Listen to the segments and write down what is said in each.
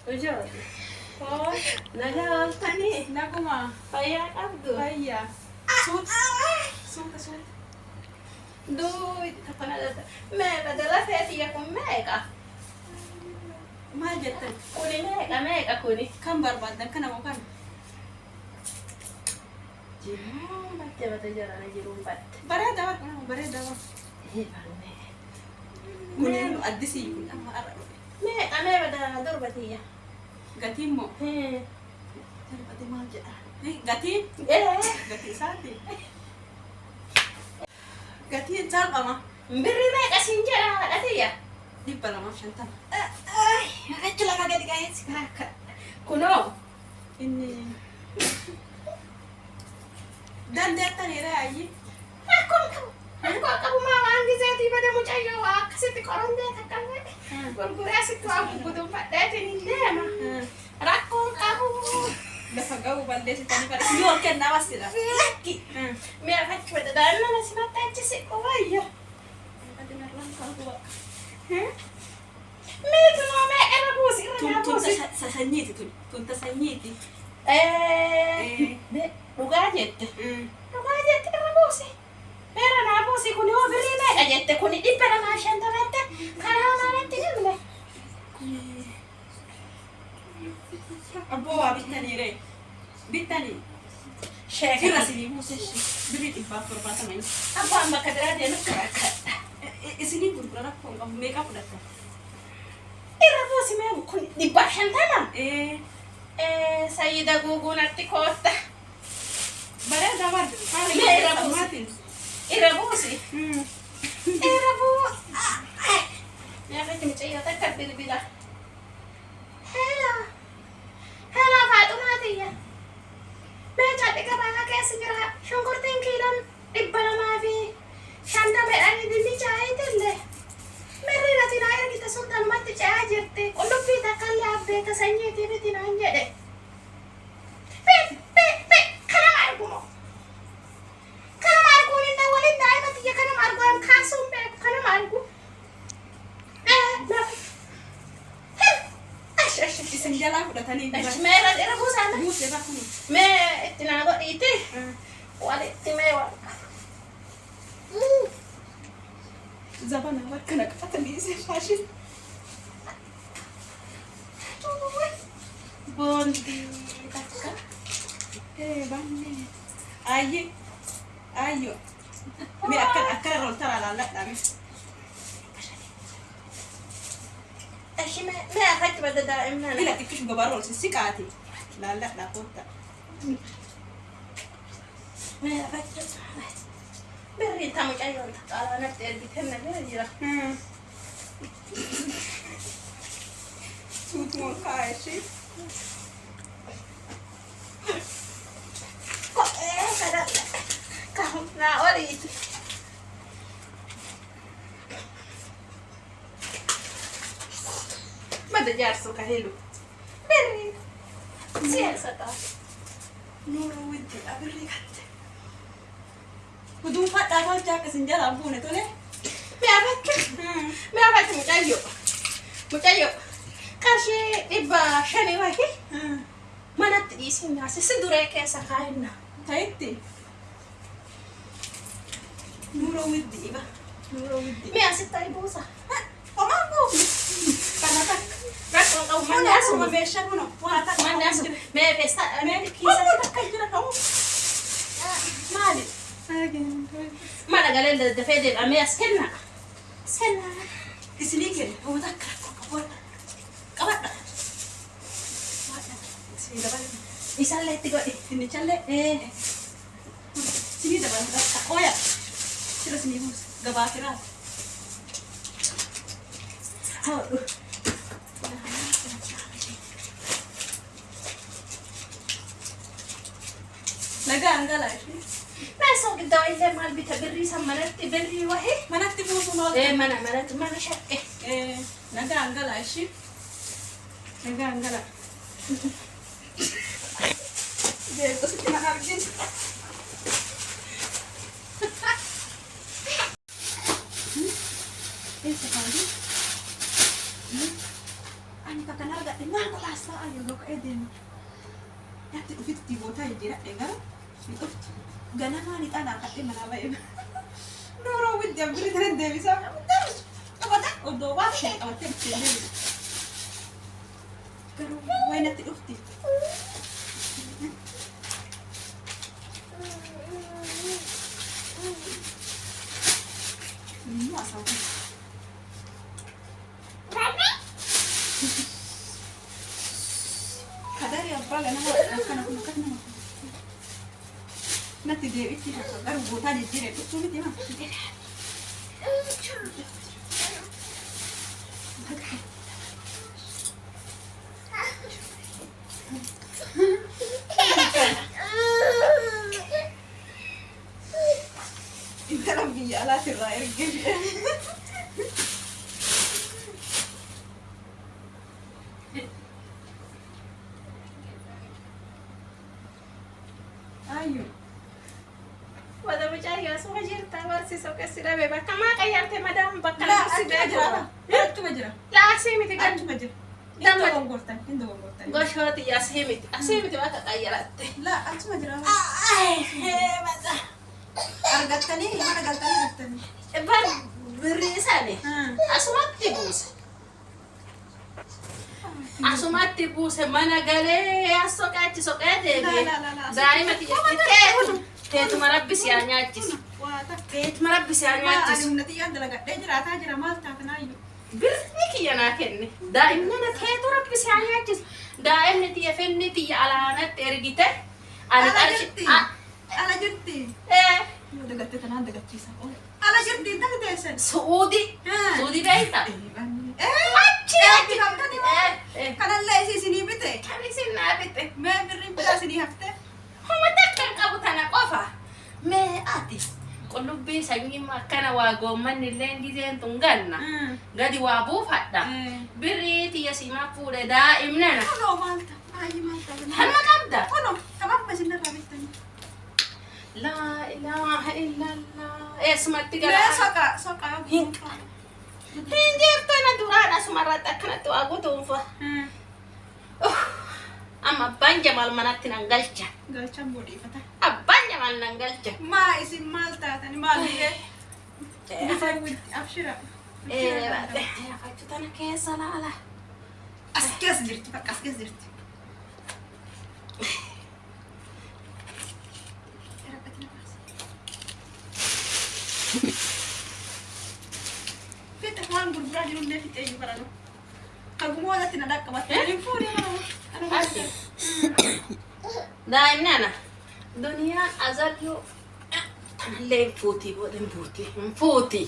Ujoollee. Nagaa oltanii. Naguma. Fayyaa qabdu. Fayyaa. Suuta. Duubi kana dada. Mee badala feetiya kun meeqa? Maal jettan? Kuni meeqa kuni? Kan barbaaddan kana moo kana? Jiruun battee bata jirana jiruun batte. Bareeda bareeda. Eebbannee. Kunin addisii kun amma arra dhufe. Meeqa mee badala durbatiyya? Gatiin moo? Darbate maal jedha? Gatiin? Gatii isaati. Gatiin salphama. Birri meeqa siin jedha haadhatiyya? 250. Achi lafa gadi qabeessi kaakka. Kunoo. Inni dandeettaniire ayyi. Akkuma qabumaa waan gizeetii bada mucayyoo waa akkasitti qorondee takkafee gurguree asitti waa gurgutuun fadheetiin hin deema. Rakkoon qabu. Lafa ga'u balleessitanii fadha. Yoo kennaa bastidha. Lakki. Mi'a fakki fedha daa'imman asimatti achisi qowayya. Miitu noo mee irra buusi irra buusi. Sanyiiti tunta sanyiiti. Dhugaa jette. Dhugaa jette irra buusi. Era naa buusi kuni hoo birrii meeqa jette kuni 250 karaa maalitti himne. Abboo waa bittaniire. Bittanii. Sheekira Isinii buuseshi. Birrii 170. abbaan bakka biraa deemutti rakkadha. Isinii gurgura rakkoon qabu meeqa fudhatta? Irra buusi mee kun 150. Sayyida guuguunatti kootta. Bareeda barri. Mee irra buusi. Irra buusi. Irra buusi. Meeqatti mucayyoo takka bilbila. Hello. Hello Faaxumaatiyya. Mee cadhi gabaa keessa jira. Shunkurtiin kiiloon 250 dinnicha ayitille. Merri ratinaa ergite sun dammatti ce'aa jirti. Qullubbii takka illee abbeeta sanyiitii miti naan jedhe. Kanama argumo. Kanama arguun inni waliin daa'ima tiyya kanama argu an kaasuun beeku kanama argu. Isin jalaa fudhatanii Mee irra buusaana. buusee bakkuni. Mee itti naa godhiiti. Walitti mee wal Zabana bakka naqatanii isee faashin. boondii takka. Banne. Ayyo. Mee akkana roltara laalladhaame. Ashi mee afatti bada daa'imman. Ila xiqqishu gabaa rolsi siqaati. Laalladhaa kootta. Mee afatti. Birriin ta mucayyoon taqqaalaa natti ergitenna bira jira. Suutuma kaayeshi. Kophee kadhadha. Naa oliiti. Bada jaarsu ka helu. Birriin. Siyasa taate. Nuura witti abirrii katte. Kuduun fadhaa tolcha akkasin jalaan fuune tole. Mee afatti mucayyoo. Mucayyoo. Qarshii 500 wayii. Manatti dhiisii nyaasisi duree keessa kaa'inna. Ta'itti. Nuura witti iba. Nuura witti. Mee asitti ayi buusa. Homaan buufne. Kana takka. Rakkoon qabu manni Manni asuma. asuma meeshaa kun waa takka. Manni asuma. Mee feestaa Mee kiisa. kiisa takka jira ta'uu. Maali? Mana galee daddafee deebamee as kenna. As kenna. Isinii kenna. Hoo takka rakkoo qabu. Qabadha. Isinii dabalata. Isallee itti godhi. Dinnichallee. Isinii dabalata. Qooya. Sira isinii buusa. Gabaa firaati. Haadhu. Nagaan galaa ishee. Meeshaa giddaa illee maal bita birrii san manatti birrii wahii. Manatti buusuun oolta. Mana shaqqe. Nagaan galaa ishee. Nagaan galaa. Beektositti na argin. Eessa kaanii? Ani bakka na argadhe. maal qolaasaa ayyoo ka'ee deema. Yaatti ofitti bootaa jira eegala. Dhufti ganamaan ixaanaa kadhee manaa ba'e. Nooroo wajji abbiri kana deebisaa qabata oddoo waan ishee qabattee bittee deebisu. Garuu wayinatti dhufti. Immoo asaawwan. Kadari abbaa ganama akkana kun akka nama natti deebitti garuu bootaa jijjiiree dhuftuu miti maa intala biyya alaatirraa ergee ayo wada mucayyoo asuma jirta barsiisoo qessida bee bakka maa qayyarte madam bakka laa achuma jira laasii miti gan achuma jira Damma- hin dogongortan goshooti asii miti bakka qayyaratte laa achuma jira argattanii mana galtanii argattanii bar birrii isaanii asumatti buuse mana galee as soqaachi soqee deebi'e daa'ima xiyyeeffate teetuma rabbi si haa nyaachisu teetuma rabbi si haa nyaachisu Humnatiyyaan dalagadhee jiraataa jira maal taatanaayyu birrii kiyya naa kenne daa'imnana teetu rabbi si haa nyaachisu daa'imni xiyya fenni xiyya alaanatti ergite ani qarshi ala jirti yoo dagatte tanaan dagachiisa ala jirti intalli teessan suudii beekta achi kanallee isinii bite kan isin naa bitte mee birriin bitaa isinii hafte homa takkan qabu tana qofa mee ati qullubbii sanyii akkana waa goommanni illee gizeen tun ganna gadi waa buufadha birrii tiyya simaa fuudhe daa'imnana kunoo maalta baay'ee maalta hanma qabda kunoo kababba isinirraa bittanii laa ilaaha illallah eessumatti mee gara soqa hin jirtana duraadha sumarratti akkanatti waa gutuunfa amma abbaan jamaal manatti nan galcha galchan boodhiifata abbaan jamaal nan galcha maa isin maal taatani maal illee bifa witti abshira rafachuu tana keessa laala as keessa jirti bakka as keessa jirti fitta waan gurguraa jirullee fixee iyyuu barano kagumoodatti na dhaqqabatte waliin fuudhee Así. Daa'imnana duniyaan azallu illee fuuti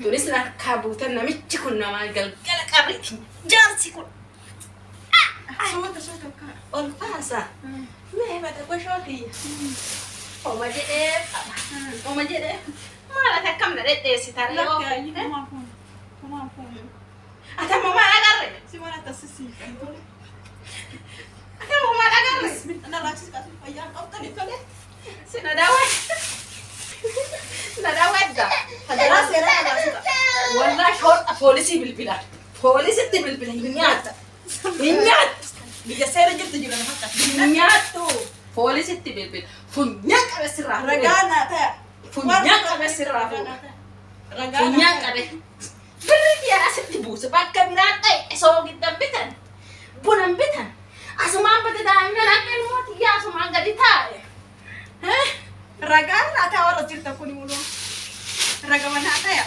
tunis harkaa buutan namichi kun namaa galgala qabriti jaarsi kun soota kaa ol baasa mee bada goshootii oma jedhee qaba oma jedhee maal ati akkam na dhedheessita lakki ayyi kumaan fuunu atama maal agarre si mana tassisiikan tole atama maal agarre na laachis fayyaa qabtani tole sina daawwadda Adaraa seeraa abaasuudha. wallahi shoodha poolisii bilbila poolisitti bilbila hin nyaattu Biyya seera jirtu jira na fakkaata. hin nyaattu poolisitti bilbila funyaan qabe sirraa Ragaa naa ta'a. funyaan qabe sirraa Ragaa funyaan qabe birri biyya asitti buuse bakka biraan ta'e soogiddan bitan bunan bitan asumaan bata daa'imnan akka ilmooti yaa asumaan gadi taa'e Ragaa naa ta'a warra jirta kuni muluu. Ragaa naa ta'a.